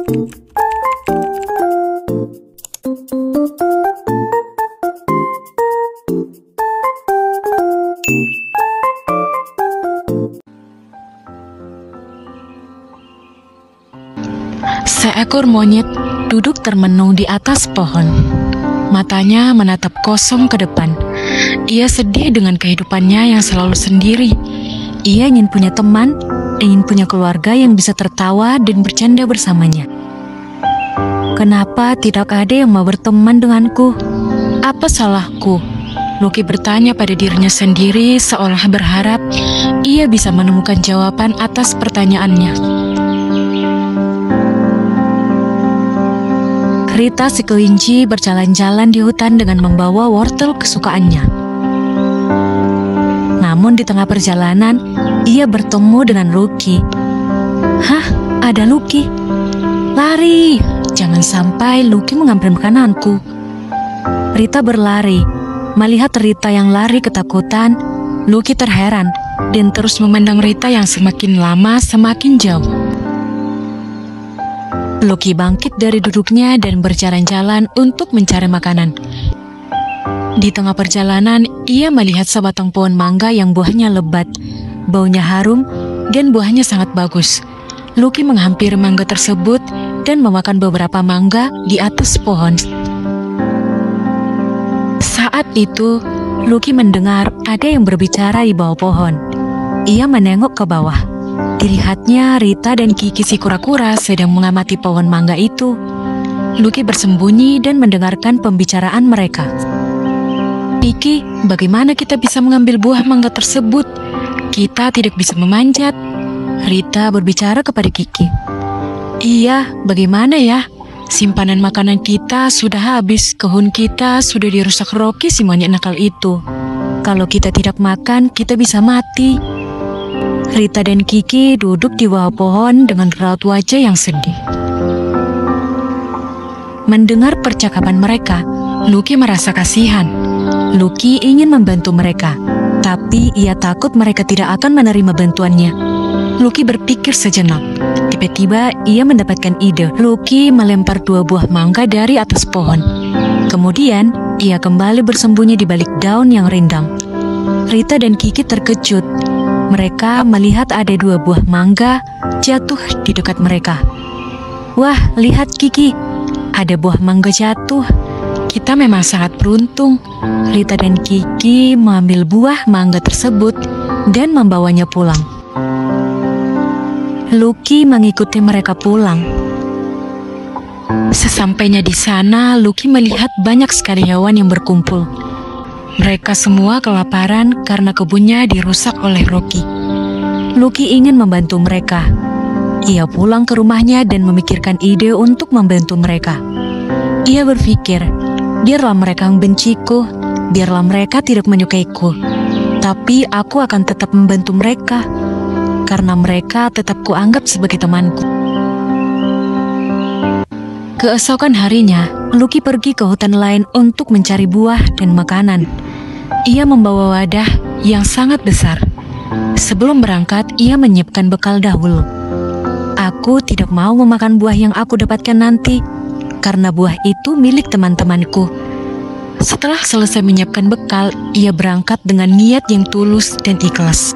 Seekor monyet duduk termenung di atas pohon. Matanya menatap kosong ke depan. Ia sedih dengan kehidupannya yang selalu sendiri. Ia ingin punya teman, ingin punya keluarga yang bisa tertawa dan bercanda bersamanya. Kenapa tidak ada yang mau berteman denganku? Apa salahku? Loki bertanya pada dirinya sendiri seolah berharap ia bisa menemukan jawaban atas pertanyaannya. Rita si kelinci berjalan-jalan di hutan dengan membawa wortel kesukaannya. Namun di tengah perjalanan, ia bertemu dengan Lucky. Hah, ada Lucky? Lari! Jangan sampai Lucky mengambil makananku. Rita berlari. Melihat Rita yang lari ketakutan, Lucky terheran dan terus memandang Rita yang semakin lama semakin jauh. Lucky bangkit dari duduknya dan berjalan-jalan untuk mencari makanan. Di tengah perjalanan, ia melihat sebatang pohon mangga yang buahnya lebat, baunya harum, dan buahnya sangat bagus. Lucky menghampiri mangga tersebut dan memakan beberapa mangga di atas pohon. Saat itu, Lucky mendengar ada yang berbicara di bawah pohon. Ia menengok ke bawah. Dilihatnya Rita dan Kiki si kura-kura sedang mengamati pohon mangga itu. Lucky bersembunyi dan mendengarkan pembicaraan mereka. Kiki, bagaimana kita bisa mengambil buah mangga tersebut? Kita tidak bisa memanjat. Rita berbicara kepada Kiki. Iya, bagaimana ya? Simpanan makanan kita sudah habis, kebun kita sudah dirusak Rocky si monyet nakal itu. Kalau kita tidak makan, kita bisa mati. Rita dan Kiki duduk di bawah pohon dengan raut wajah yang sedih. Mendengar percakapan mereka, Lucky merasa kasihan. Lucky ingin membantu mereka, tapi ia takut mereka tidak akan menerima bantuannya. Lucky berpikir sejenak. Tiba-tiba ia mendapatkan ide. Lucky melempar 2 buah mangga dari atas pohon. Kemudian ia kembali bersembunyi di balik daun yang rindang. Rita dan Kiki terkejut. Mereka melihat ada 2 buah mangga jatuh di dekat mereka. Wah, lihat Kiki, ada buah mangga jatuh. Kita memang sangat beruntung. Rita dan Kiki mengambil buah mangga tersebut dan membawanya pulang. Lucky mengikuti mereka pulang. Sesampainya di sana, Lucky melihat banyak sekali hewan yang berkumpul. Mereka semua kelaparan karena kebunnya dirusak oleh Rocky. Lucky ingin membantu mereka. Ia pulang ke rumahnya dan memikirkan ide untuk membantu mereka. Ia berpikir, biarlah mereka membenciku, biarlah mereka tidak menyukaiku, tapi aku akan tetap membantu mereka, karena mereka tetap kuanggap sebagai temanku. Keesokan harinya, Lucky pergi ke hutan lain untuk mencari buah dan makanan. Ia membawa wadah yang sangat besar. Sebelum berangkat, ia menyiapkan bekal dahulu. Aku tidak mau memakan buah yang aku dapatkan nanti, karena buah itu milik teman-temanku. Setelah selesai menyiapkan bekal, ia berangkat dengan niat yang tulus dan ikhlas.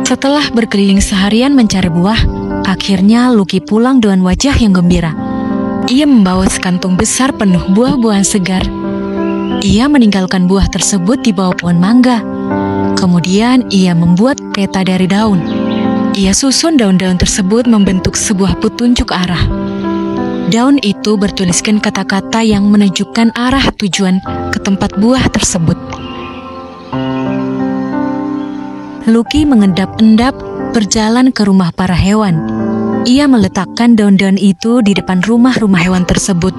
Setelah berkeliling seharian mencari buah, akhirnya Lucky pulang dengan wajah yang gembira. Ia membawa sekantung besar penuh buah-buahan segar. Ia meninggalkan buah tersebut di bawah pohon mangga. Kemudian ia membuat peta dari daun. Ia susun daun-daun tersebut membentuk sebuah petunjuk arah. Daun itu bertuliskan kata-kata yang menunjukkan arah tujuan ke tempat buah tersebut. Lucky mengendap-endap berjalan ke rumah para hewan. Ia meletakkan daun-daun itu di depan rumah-rumah hewan tersebut.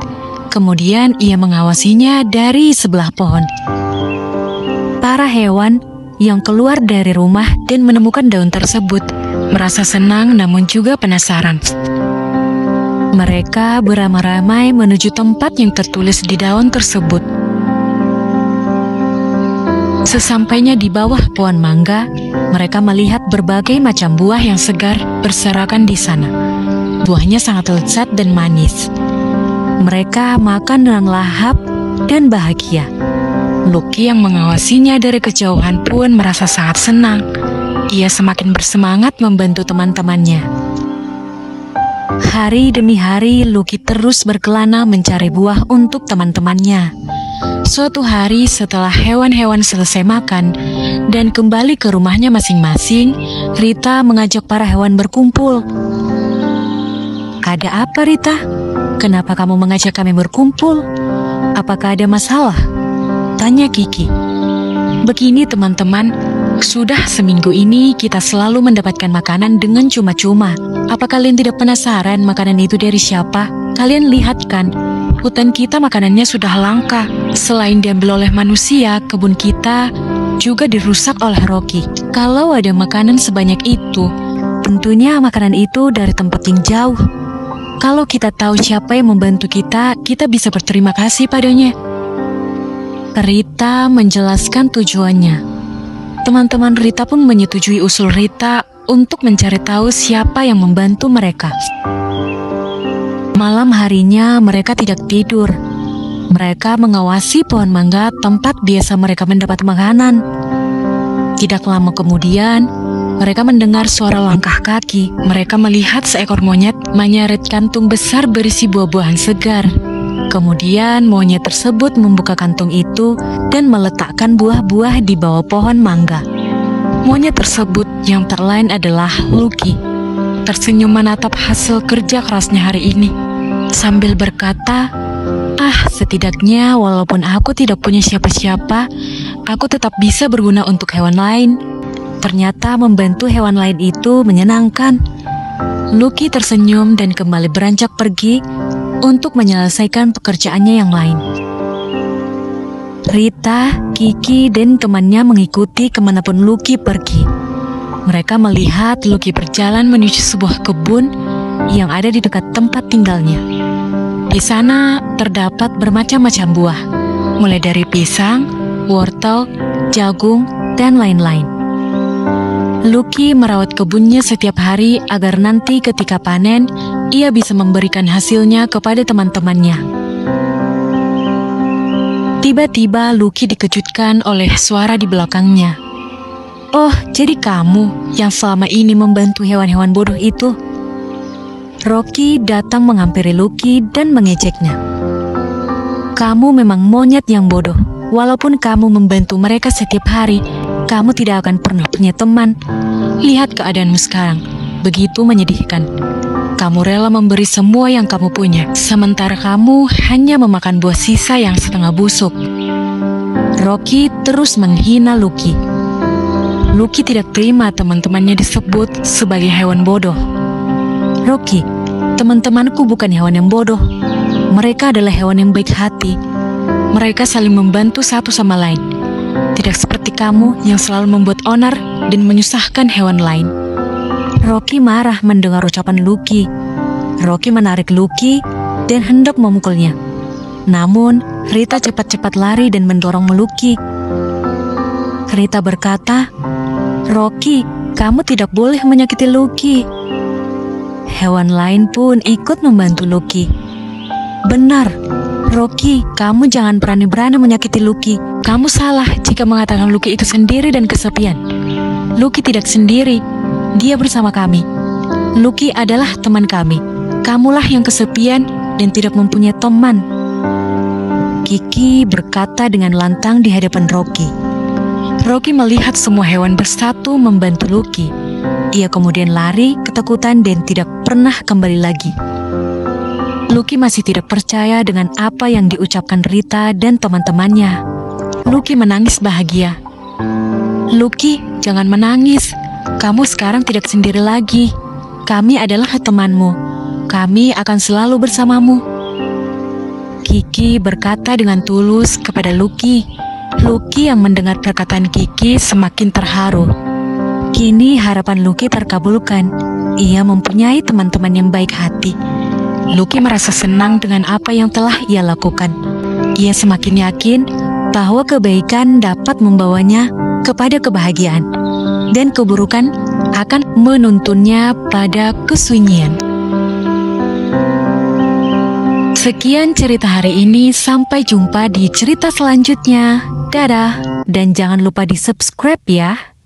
Kemudian ia mengawasinya dari sebelah pohon. Para hewan yang keluar dari rumah dan menemukan daun tersebut merasa senang namun juga penasaran. Mereka beramai-ramai menuju tempat yang tertulis di daun tersebut. Sesampainya di bawah pohon mangga, mereka melihat berbagai macam buah yang segar berserakan di sana. Buahnya sangat lezat dan manis. Mereka makan dengan lahap dan bahagia. Lucky yang mengawasinya dari kejauhan pun merasa sangat senang. Ia semakin bersemangat membantu teman-temannya. Hari demi hari, Lucky terus berkelana mencari buah untuk teman-temannya. Suatu hari setelah hewan-hewan selesai makan dan kembali ke rumahnya masing-masing, Rita mengajak para hewan berkumpul. "Ada apa, Rita? Kenapa kamu mengajak kami berkumpul? Apakah ada masalah?" tanya Kiki. "Begini teman-teman, sudah seminggu ini kita selalu mendapatkan makanan dengan cuma-cuma. Apa kalian tidak penasaran makanan itu dari siapa? Kalian lihat kan, hutan kita makanannya sudah langka. Selain diambil oleh manusia, kebun kita juga dirusak oleh Rocky. Kalau ada makanan sebanyak itu, tentunya makanan itu dari tempat yang jauh. Kalau kita tahu siapa yang membantu kita, kita bisa berterima kasih padanya." Rita menjelaskan tujuannya. Teman-teman Rita pun menyetujui usul Rita untuk mencari tahu siapa yang membantu mereka. Malam harinya mereka tidak tidur. Mereka mengawasi pohon mangga tempat biasa mereka mendapat makanan. Tidak lama kemudian, mereka mendengar suara langkah kaki. Mereka melihat seekor monyet menyeret kantung besar berisi buah-buahan segar. Kemudian monyet tersebut membuka kantung itu dan meletakkan buah-buah di bawah pohon mangga. Monyet tersebut yang tak lain adalah Lucky. Tersenyum menatap hasil kerja kerasnya hari ini, sambil berkata, setidaknya walaupun aku tidak punya siapa-siapa, aku tetap bisa berguna untuk hewan lain." Ternyata membantu hewan lain itu menyenangkan. Lucky tersenyum dan kembali beranjak pergi untuk menyelesaikan pekerjaannya yang lain. Rita, Kiki, dan temannya mengikuti kemanapun Lucky pergi. Mereka melihat Lucky berjalan menuju sebuah kebun yang ada di dekat tempat tinggalnya. Di sana terdapat bermacam-macam buah, mulai dari pisang, wortel, jagung, dan lain-lain. Lucky merawat kebunnya setiap hari agar nanti ketika panen, ia bisa memberikan hasilnya kepada teman-temannya. Tiba-tiba Lucky dikejutkan oleh suara di belakangnya. "Oh, jadi kamu yang selama ini membantu hewan-hewan bodoh itu?" Rocky datang menghampiri Lucky dan mengejeknya. "Kamu memang monyet yang bodoh. Walaupun kamu membantu mereka setiap hari, kamu tidak akan pernah punya teman. Lihat keadaanmu sekarang, begitu menyedihkan. Kamu rela memberi semua yang kamu punya, sementara kamu hanya memakan buah sisa yang setengah busuk." Rocky terus menghina Lucky. Lucky tidak terima teman-temannya disebut sebagai hewan bodoh. "Rocky, teman-temanku bukan hewan yang bodoh. Mereka adalah hewan yang baik hati. Mereka saling membantu satu sama lain. Tidak seperti kamu yang selalu membuat onar dan menyusahkan hewan lain." Rocky marah mendengar ucapan Lucky. Rocky menarik Lucky dan hendak memukulnya. Namun, Rita cepat-cepat lari dan mendorong Lucky. Rita berkata, "Rocky, kamu tidak boleh menyakiti Lucky." Hewan lain pun ikut membantu Lucky. "Benar, Rocky, kamu jangan berani-berani menyakiti Lucky. Kamu salah jika mengatakan Lucky itu sendiri dan kesepian. Lucky tidak sendiri, dia bersama kami. Lucky adalah teman kami. Kamulah yang kesepian dan tidak mempunyai teman." Kiki berkata dengan lantang di hadapan Rocky. Rocky melihat semua hewan bersatu membantu Lucky. Ia kemudian lari ketakutan dan tidak pernah kembali lagi. Lucky masih tidak percaya dengan apa yang diucapkan Rita dan teman-temannya. Lucky menangis bahagia. "Lucky, jangan menangis. Kamu sekarang tidak sendiri lagi. Kami adalah temanmu. Kami akan selalu bersamamu." Kiki berkata dengan tulus kepada Lucky. Lucky yang mendengar perkataan Kiki semakin terharu. Kini harapan Lucky terkabulkan. Ia mempunyai teman-teman yang baik hati. Lucky merasa senang dengan apa yang telah ia lakukan. Ia semakin yakin bahwa kebaikan dapat membawanya kepada kebahagiaan, dan keburukan akan menuntunnya pada kesunyian. Sekian cerita hari ini, sampai jumpa di cerita selanjutnya. Dadah, dan jangan lupa di subscribe ya.